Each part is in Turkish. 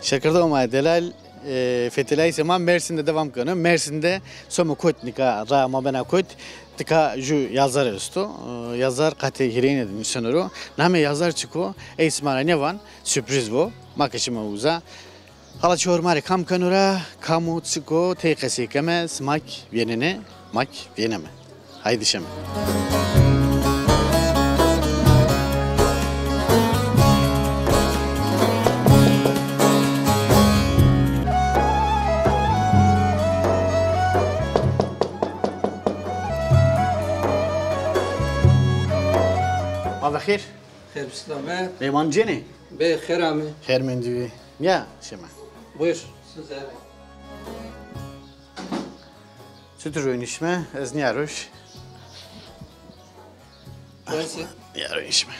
Şarkıda olmaya delal Fethilay Sema Mersin'de devam kanı. Mersin'de somu koyt nika rama bana koyt tika ju yazar üstü. Yazar kati hireyin edin sonuru. Name yazar çıko. İsmaila ne van? Sürpriz bu. Makışıma uza. Hala çormari kam kanura kamu çıko tekesi keme smak yenene mak yeneme. Haydi şeme. خير خير بسلامة ريمان جيني بخير عمي خير من دوي يا شما بوش سوزاري سترون işme ez niyaruş كويسة niyaruş işme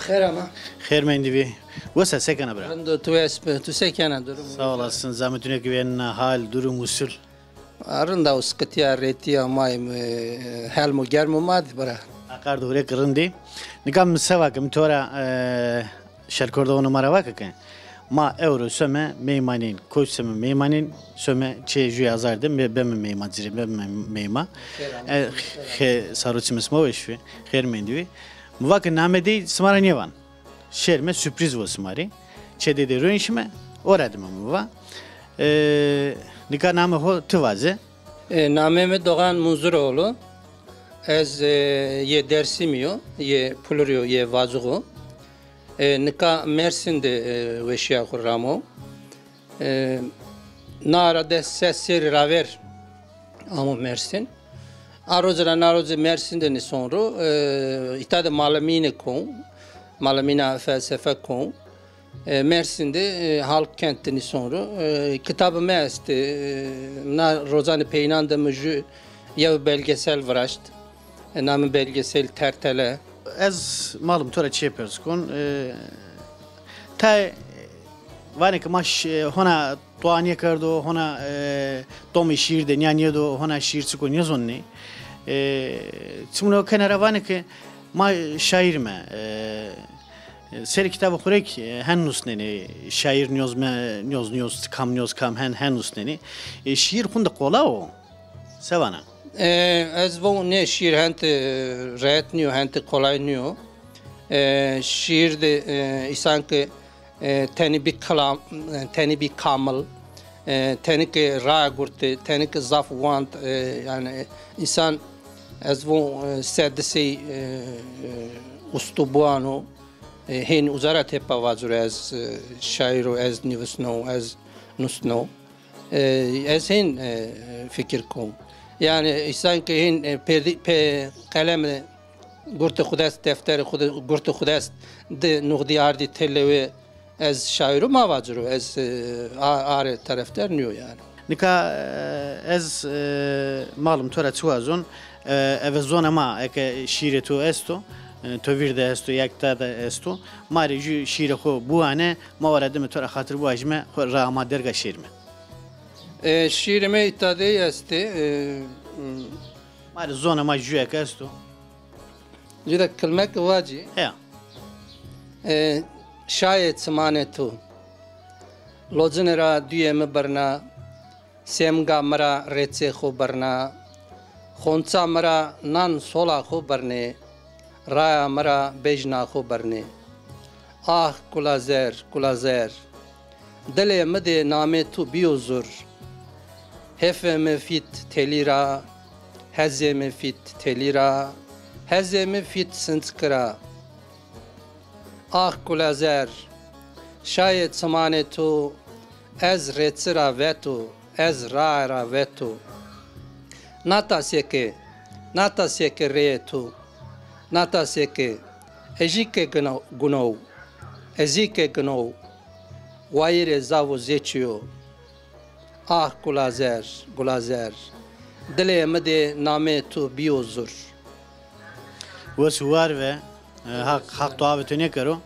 خير عمي خير من دوي وسا سكن برا عندو تواسب تسكن durum sağ olasın zahmetine güvenine hal durum usul arında uskatiya retiya mayım helmu germu mad bara akar doğru kırındı nikam sevakım tora şarkıda onu maravak ki ma euro söme meymanin koç söme meymanin söme çeju yazardım ve ben meyman zirim ben meyma he saruçimiz mo işi her mendivi muvak namedi smaranivan şerme sürpriz var smari çede de rönşme oradım muva nikah namı ho tıvaze nameme Doğan Munzuroğlu ez ye Dersimiyo ye Puluriyo ye Vazuğu nika Mersin'de veşya kurramo nara de sesir raver ama Mersin arozra naroze Mersin'de ni sonra itade malamine kon malamina felsefe kon Mersin'de halk kentini sonra kitabı mest na rozani peynanda müjü ya belgesel vraşt namı belgesel tertele ez malum tora çi yapıyoruz kon ta vanik maş hona doğaniye kardo hona domi şiirde nyanyedo hona şiir çıkon yazonni tümno kenara vanik ma şair me seri kitabı kurek henüz neni şair nyoz kam henüz neni şiir kunda kola o sevana ez bu ne şiir hent rahatniyor hent kolayniyor şiirde insanki teni bir kalam teni bir kamil teni ki ra gurte teni ki zaf want yani insan ez bu sedisi ustubuano hin uzara tepa vazur ez şairo ez nivsno ez nusno ez hin fikir kom yani insan ki hin pe kalem gurte khudas defter gurte khudas de nuqdi ardi televi ez şairo ma vazuru ez are taraftar niyo yani nika ez malum tora tuazon eve zona ma ek şiretu esto توویر است و یک تا است و ماری جو شیر خو بوانه ما وردم تو را خاطر بواجمه خو راه درگا شیرمه شیرمه ایتاده است ماری زونه ما جو یک است و جدا کلمه واجی هیا شاید سمانه تو لوزن را دویم برنا سیمگا مرا ریچه خو برنا خونسا مرا نان سولا خو برنه Raya mara bejna xo berne ah kulazer dile mede name tu biyozur hefe me fit telira heze me fit telira heze me fit sınskra ah kulazer şayet samane tu ez retsira vetu ez raara vetu nata seke re tu nata seke ejike gunov ezike gunov vaire zavo zeçiyo ah gulazer dile mede name tu biyozur وسوار ve hak tuavetü ne karo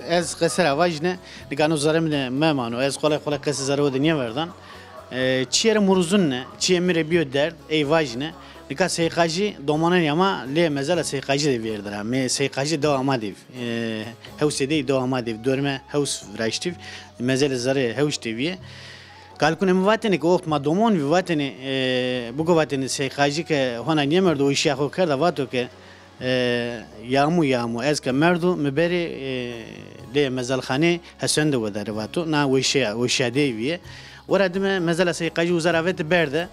ez qesera vajne diganu zarem ne memano ez kolay qesi zaro de niye verdan çiğer muruzun ne çiğemire biyo der ey vajne Nika seyqacı domanen yama le mezala seyqacı de verdir ha. Me seyqacı devama div. Hevse de devama div. Dörme hevs vraştiv. Mezala zare hevs deviye. Kalkun em vateni ki okt ma domon vi vateni bu vateni seyqacı ke hona niye merdo o işi akho kerda vato ke yağmu ez ke merdo meberi le mezal khane hasende vedar vato na o işe deviye. Oradime mezala seyqacı uzara vet berde.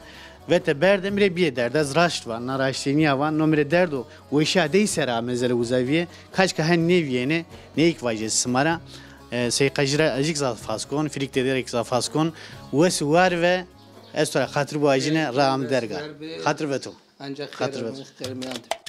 Vete berde mire bir derde az raşt var, na raşteniya var, no mire derdo o işe değilse mezele uzaviye, kaç ka hen neviyene ne ilk vacesi smara, seyqajra ajik zat faskon, filikte derek zat faskon, vesuar ve estora hatır bu ajine ram derga, hatır veto, ancak hatır veto. kırmızı